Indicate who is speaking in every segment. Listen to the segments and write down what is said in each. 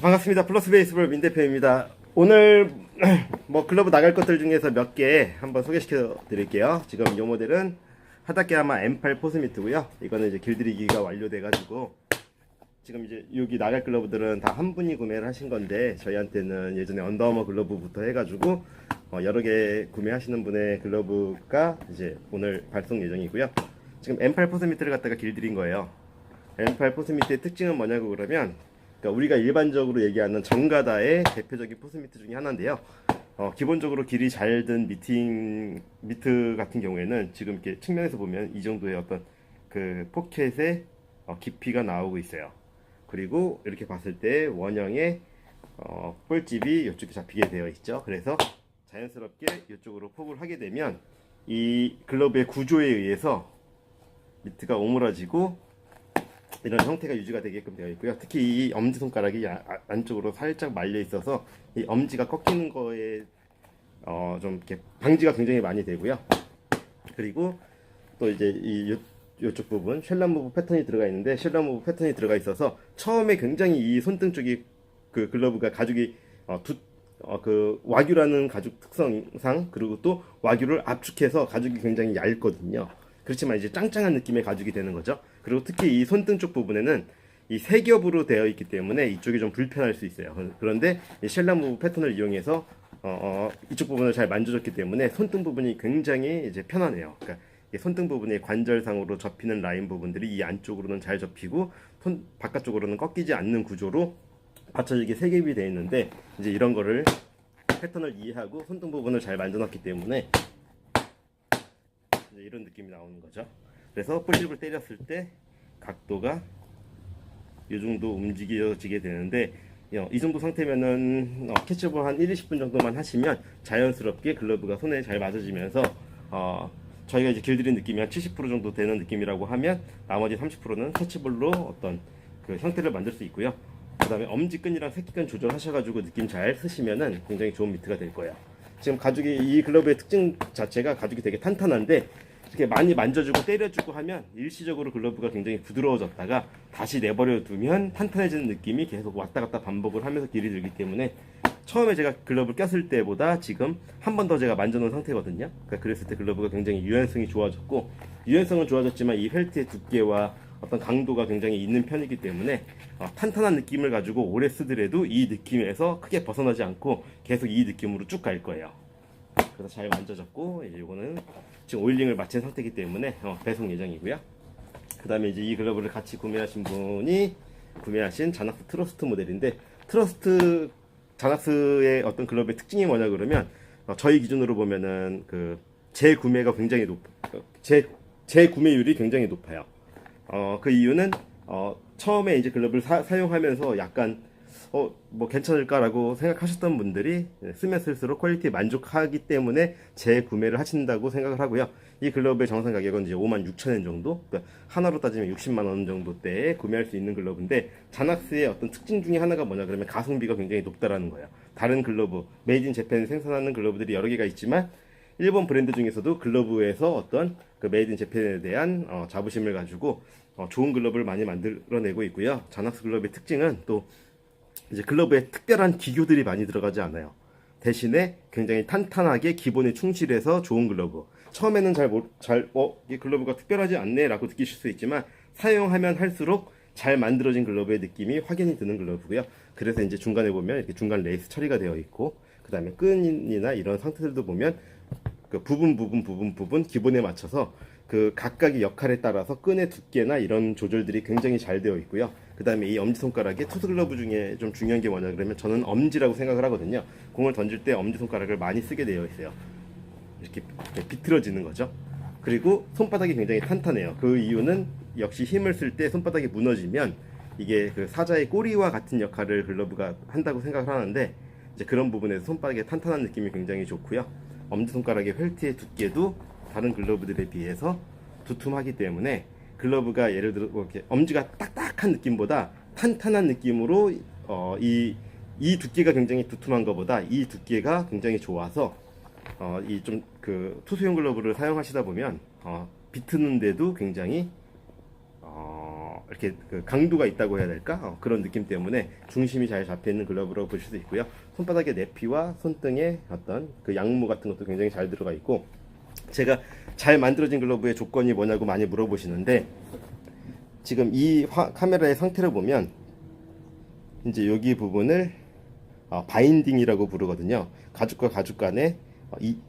Speaker 1: 반갑습니다. 플러스 베이스볼 민대표입니다. 오늘 뭐 글러브 나갈 것들 중에서 몇 개 한번 소개시켜 드릴게요. 지금 이 모델은 하다케야마 M8 포스미트고요. 이거는 이제 길들이기가 완료돼 가지고 지금 이제 여기 나갈 글러브들은 다 한 분이 구매를 하신 건데, 저희한테는 예전에 언더아머 글러브부터 해가지고 여러 개 구매하시는 분의 글러브가 이제 오늘 발송 예정이고요. 지금 M8 포스미트를 갖다가 길들인 거예요. M8 포스미트의 특징은 뭐냐고 그러면, 그러니까 우리가 일반적으로 얘기하는 정가다의 대표적인 포스미트 중에 하나인데요. 기본적으로 길이 잘 든 미트 같은 경우에는 지금 이렇게 측면에서 보면 이 정도의 어떤 그 포켓의 깊이가 나오고 있어요. 그리고 이렇게 봤을 때 원형의 볼집이 이쪽에 잡히게 되어 있죠. 그래서 자연스럽게 이쪽으로 폭을 하게 되면 이 글러브의 구조에 의해서 미트가 오므라지고 이런 형태가 유지가 되게끔 되어 있고요. 특히 이 엄지손가락이 안쪽으로 살짝 말려 있어서 이 엄지가 꺾이는 거에 좀 이렇게 방지가 굉장히 많이 되고요. 그리고 또 이제 이쪽 부분 쉘람 무브 패턴이 들어가 있는데, 쉘람 무브 패턴이 들어가 있어서 처음에 굉장히 이 손등 쪽이 그 글러브가 가죽이 그 와규라는 가죽 특성상, 그리고 또 와규를 압축해서 가죽이 굉장히 얇거든요. 그렇지만 이제 짱짱한 느낌의 가죽이 되는 거죠. 그리고 특히 이 손등 쪽 부분에는 이 세 겹으로 되어 있기 때문에 이쪽이 좀 불편할 수 있어요. 그런데 이 쉘람 무브 패턴을 이용해서 이쪽 부분을 잘 만져줬기 때문에 손등 부분이 굉장히 이제 편하네요. 그러니까 손등 부분의 관절상으로 접히는 라인 부분들이 이 안쪽으로는 잘 접히고 바깥쪽으로는 꺾이지 않는 구조로 받쳐지게 세 겹이 되어 있는데, 이제 이런 거를 패턴을 이해하고 손등 부분을 잘 만져놨기 때문에 이제 이런 느낌이 나오는 거죠. 그래서 볼집을 때렸을 때 각도가 이 정도 움직여지게 되는데, 이 정도 상태면은 캐치볼 한 1-20분 정도만 하시면 자연스럽게 글러브가 손에 잘 맞아지면서 저희가 이제 길들인 느낌이 한 70% 정도 되는 느낌이라고 하면, 나머지 30%는 캐치볼로 어떤 그 형태를 만들 수 있고요. 그 다음에 엄지끈이랑 새끼끈 조절하셔가지고 느낌 잘 쓰시면은 굉장히 좋은 미트가 될 거예요. 지금 가죽이, 이 글러브의 특징 자체가 가죽이 되게 탄탄한데, 이렇게 많이 만져주고 때려주고 하면 일시적으로 글러브가 굉장히 부드러워졌다가 다시 내버려 두면 탄탄해지는 느낌이 계속 왔다 갔다 반복을 하면서 길이 들기 때문에, 처음에 제가 글러브를 꼈을 때보다 지금 한 번 더 제가 만져놓은 상태거든요. 그러니까 그랬을 때 글러브가 굉장히 유연성이 좋아졌고, 유연성은 좋아졌지만 이 펠트의 두께와 어떤 강도가 굉장히 있는 편이기 때문에 탄탄한 느낌을 가지고 오래 쓰더라도 이 느낌에서 크게 벗어나지 않고 계속 이 느낌으로 쭉 갈 거예요. 그래서 잘 만져졌고, 이제 이거는 지금 오일링을 마친 상태이기 때문에 배송 예정이고요. 그 다음에 이제 이 글러브를 같이 구매하신 분이 구매하신 자낙스 트러스트 모델인데, 자낙스의 어떤 글러브의 특징이 뭐냐 그러면, 저희 기준으로 보면은 그 재구매가 굉장히 재구매율이 굉장히 높아요. 그 이유는 처음에 이제 글러브를 사용하면서 약간 뭐 괜찮을까라고 생각하셨던 분들이 쓰면 쓸수록 퀄리티에 만족하기 때문에 재구매를 하신다고 생각을 하고요. 이 글러브의 정상 가격은 이제 56,000엔 정도, 그러니까 하나로 따지면 60만 원 정도대에 구매할 수 있는 글러브인데, 자낙스의 어떤 특징 중에 하나가 뭐냐 그러면 가성비가 굉장히 높다라는 거예요. 다른 글러브, 메이드 인 재팬 생산하는 글러브들이 여러 개가 있지만, 일본 브랜드 중에서도 글러브에서 어떤 그 메이드 인 재팬에 대한 자부심을 가지고 좋은 글러브를 많이 만들어내고 있고요. 자낙스 글러브의 특징은 또 이제 글러브에 특별한 기교들이 많이 들어가지 않아요. 대신에 굉장히 탄탄하게 기본에 충실해서 좋은 글러브. 처음에는 이 글러브가 특별하지 않네 라고 느끼실 수 있지만, 사용하면 할수록 잘 만들어진 글러브의 느낌이 확연히 드는 글러브고요. 그래서 이제 중간에 보면 이렇게 중간 레이스 처리가 되어 있고, 그 다음에 끈이나 이런 상태들도 보면 그 부분 기본에 맞춰서 그 각각의 역할에 따라서 끈의 두께나 이런 조절들이 굉장히 잘 되어 있고요. 그 다음에 이 엄지손가락에 투스 글러브 중에 좀 중요한 게 뭐냐 그러면, 저는 엄지라고 생각을 하거든요. 공을 던질 때 엄지손가락을 많이 쓰게 되어 있어요. 이렇게 비틀어지는 거죠. 그리고 손바닥이 굉장히 탄탄해요. 그 이유는 역시 힘을 쓸 때 손바닥이 무너지면 이게 그 사자의 꼬리와 같은 역할을 글러브가 한다고 생각을 하는데, 이제 그런 부분에서 손바닥의 탄탄한 느낌이 굉장히 좋고요. 엄지손가락의 펠트의 두께도 다른 글러브들에 비해서 두툼하기 때문에, 글러브가 예를 들어 이렇게 엄지가 딱딱한 느낌보다 탄탄한 느낌으로 이 두께가 굉장히 두툼한 것보다 이 두께가 굉장히 좋아서 이 좀 그 투수용 글러브를 사용하시다 보면 비트는데도 굉장히 이렇게 그 강도가 있다고 해야 될까? 그런 느낌 때문에 중심이 잘 잡혀 있는 글러브라고 보실 수 있고요. 손바닥의 내피와 손등의 어떤 그 양무 같은 것도 굉장히 잘 들어가 있고, 제가 잘 만들어진 글러브의 조건이 뭐냐고 많이 물어보시는데, 지금 이 카메라의 상태를 보면 이제 여기 부분을 바인딩이라고 부르거든요. 가죽과 가죽 간의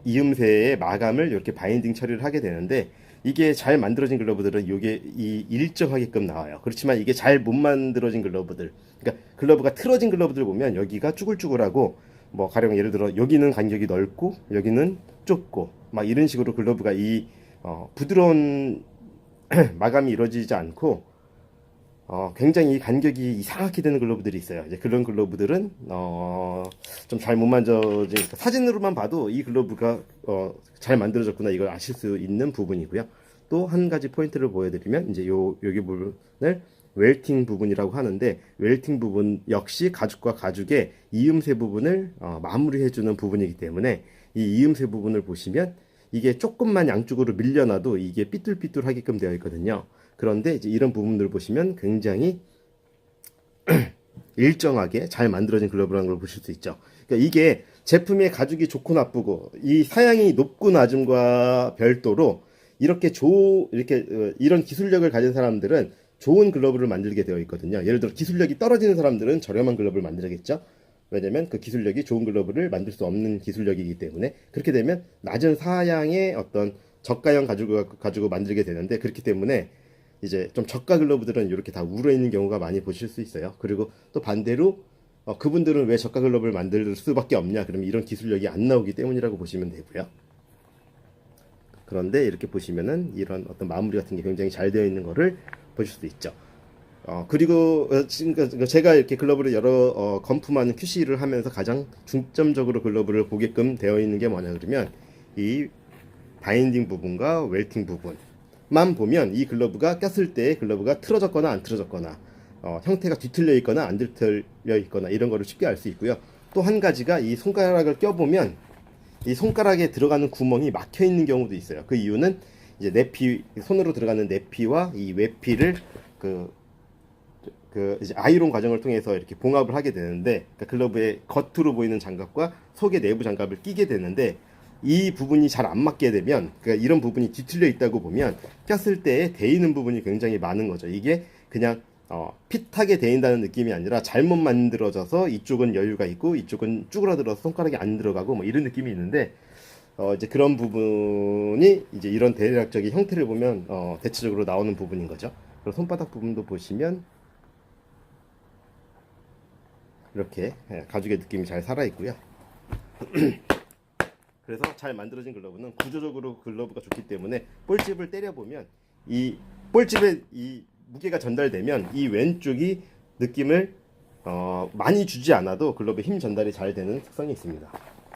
Speaker 1: 이음새의 마감을 이렇게 바인딩 처리를 하게 되는데, 이게 잘 만들어진 글러브들은 이게 일정하게끔 나와요. 그렇지만 이게 잘 못 만들어진 글러브들, 그러니까 글러브가 틀어진 글러브들 보면 여기가 쭈글쭈글하고, 뭐 가령 예를 들어 여기는 간격이 넓고 여기는 좁고 막 이런 식으로 글러브가 부드러운 마감이 이루어지지 않고 굉장히 간격이 이상하게 되는 글러브들이 있어요. 이제 그런 글러브들은 좀 잘 못 만져지니까 사진으로만 봐도 이 글러브가 잘 만들어졌구나 이걸 아실 수 있는 부분이고요. 또 한 가지 포인트를 보여드리면 이제 여기 부분을 웰팅 부분이라고 하는데, 웰팅 부분 역시 가죽과 가죽의 이음새 부분을 마무리해주는 부분이기 때문에 이 이음새 부분을 보시면 이게 조금만 양쪽으로 밀려나도 이게 삐뚤삐뚤하게끔 되어 있거든요. 그런데 이제 이런 부분들을 보시면 굉장히 일정하게 잘 만들어진 글러브라는 걸 보실 수 있죠. 그러니까 이게 제품의 가죽이 좋고 나쁘고 이 사양이 높고 낮음과 별도로 이렇게 이런 기술력을 가진 사람들은 좋은 글러브를 만들게 되어 있거든요. 예를 들어 기술력이 떨어지는 사람들은 저렴한 글러브를 만들겠죠. 왜냐면 그 기술력이 좋은 글러브를 만들 수 없는 기술력이기 때문에, 그렇게 되면 낮은 사양의 어떤 저가형 가지고 만들게 되는데, 그렇기 때문에 이제 좀 저가 글러브들은 이렇게 다 우러 있는 경우가 많이 보실 수 있어요. 그리고 또 반대로 그분들은 왜 저가 글러브를 만들 수밖에 없냐? 그러면 이런 기술력이 안 나오기 때문이라고 보시면 되고요. 그런데 이렇게 보시면은 이런 어떤 마무리 같은 게 굉장히 잘 되어 있는 거를 보실 수 있죠. 그리고 지금 제가 이렇게 글러브를 여러 건품하는 QC를 하면서 가장 중점적으로 글러브를 보게끔 되어 있는 게 뭐냐 그러면 이 바인딩 부분과 웰팅 부분만 보면 이 글러브가 꼈을 때 글러브가 틀어졌거나 안 틀어졌거나 형태가 뒤틀려 있거나 안 뒤틀려 있거나 이런 거를 쉽게 알 수 있고요. 또 한 가지가 이 손가락을 껴보면 이 손가락에 들어가는 구멍이 막혀 있는 경우도 있어요. 그 이유는 이제 내피, 손으로 들어가는 내피와 이 외피를 이제 아이론 과정을 통해서 이렇게 봉합을 하게 되는데, 그러니까 글러브의 겉으로 보이는 장갑과 속의 내부 장갑을 끼게 되는데, 이 부분이 잘 안 맞게 되면, 그러니까 이런 부분이 뒤틀려 있다고 보면 꼈을 때 데이는 부분이 굉장히 많은 거죠. 이게 그냥 핏하게 데인다는 느낌이 아니라 잘못 만들어져서 이쪽은 여유가 있고 이쪽은 쭈그러들어서 손가락이 안 들어가고 뭐 이런 느낌이 있는데, 이제 그런 부분이 이제 이런 대략적인 형태를 보면 대체적으로 나오는 부분인 거죠. 그리고 손바닥 부분도 보시면 이렇게 가죽의 느낌이 잘 살아 있고요. 그래서 잘 만들어진 글러브는 구조적으로 글러브가 좋기 때문에 볼집을 때려 보면 이 볼집에 이 무게가 전달되면 이 왼쪽이 느낌을 많이 주지 않아도 글러브에 힘 전달이 잘 되는 특성이 있습니다.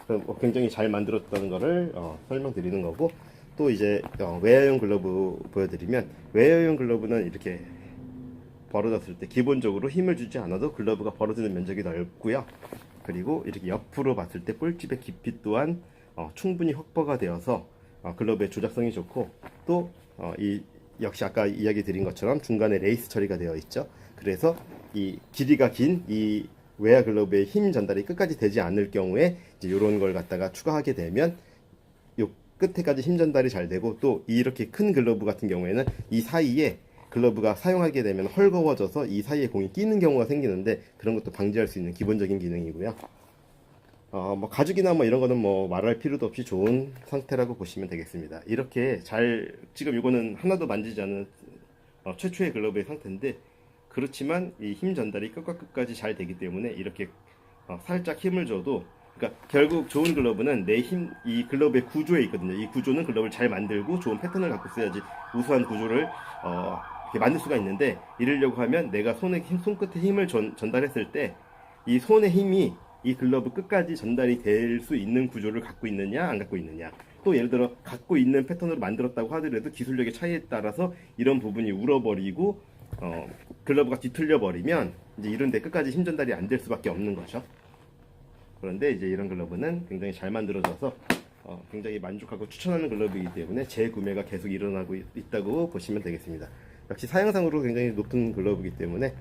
Speaker 1: 그럼 굉장히 잘 만들었다는 거를 설명드리는 거고, 또 이제 웨어용 글러브 보여드리면, 웨어용 글러브는 이렇게 벌어졌을 때 기본적으로 힘을 주지 않아도 글러브가 벌어지는 면적이 넓고요. 그리고 이렇게 옆으로 봤을 때 볼집의 깊이 또한 충분히 확보가 되어서 글러브의 조작성이 좋고, 또 역시 아까 이야기 드린 것처럼 중간에 레이스 처리가 되어 있죠. 그래서 이 길이가 긴 이 웨어 글러브의 힘 전달이 끝까지 되지 않을 경우에 이제 이런 걸 갖다가 추가하게 되면 요 끝에까지 힘 전달이 잘 되고, 또 이렇게 큰 글러브 같은 경우에는 이 사이에 글러브가 사용하게 되면 헐거워져서 이 사이에 공이 끼는 경우가 생기는데, 그런 것도 방지할 수 있는 기본적인 기능이고요. 뭐 가죽이나 뭐 이런 거는 뭐 말할 필요도 없이 좋은 상태라고 보시면 되겠습니다. 이렇게 지금 이거는 하나도 만지지 않은 최초의 글러브의 상태인데, 그렇지만 이 힘 전달이 끝과 끝까지 잘 되기 때문에 이렇게 살짝 힘을 줘도, 그러니까 결국 좋은 글러브는 이 글러브의 구조에 있거든요. 이 구조는 글러브를 잘 만들고 좋은 패턴을 갖고 써야지 우수한 구조를 이렇게 만들 수가 있는데, 이러려고 하면 내가 손끝에 힘을 전달했을 때 이 손의 힘이 이 글러브 끝까지 전달이 될 수 있는 구조를 갖고 있느냐 안 갖고 있느냐, 또 예를 들어 갖고 있는 패턴으로 만들었다고 하더라도 기술력의 차이에 따라서 이런 부분이 울어버리고 글러브가 뒤틀려 버리면 이제 이런 데 끝까지 힘 전달이 안 될 수밖에 없는 거죠. 그런데 이제 이런 글러브는 굉장히 잘 만들어져서 굉장히 만족하고 추천하는 글러브이기 때문에 재구매가 계속 일어나고 있다고 보시면 되겠습니다. 역시 사양상으로 굉장히 높은 글러브이기 때문에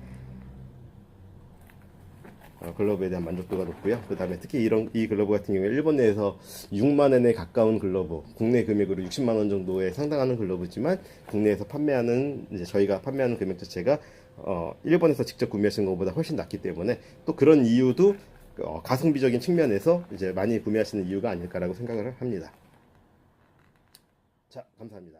Speaker 1: 글러브에 대한 만족도가 높고요. 그 다음에 특히 이 글러브 같은 경우에 일본 내에서 6만엔에 가까운 글러브, 국내 금액으로 60만원 정도에 상당하는 글러브지만 국내에서 판매하는, 이제 저희가 판매하는 금액 자체가 일본에서 직접 구매하시는 것보다 훨씬 낮기 때문에 또 그런 이유도 가성비적인 측면에서 이제 많이 구매하시는 이유가 아닐까라고 생각을 합니다. 자, 감사합니다.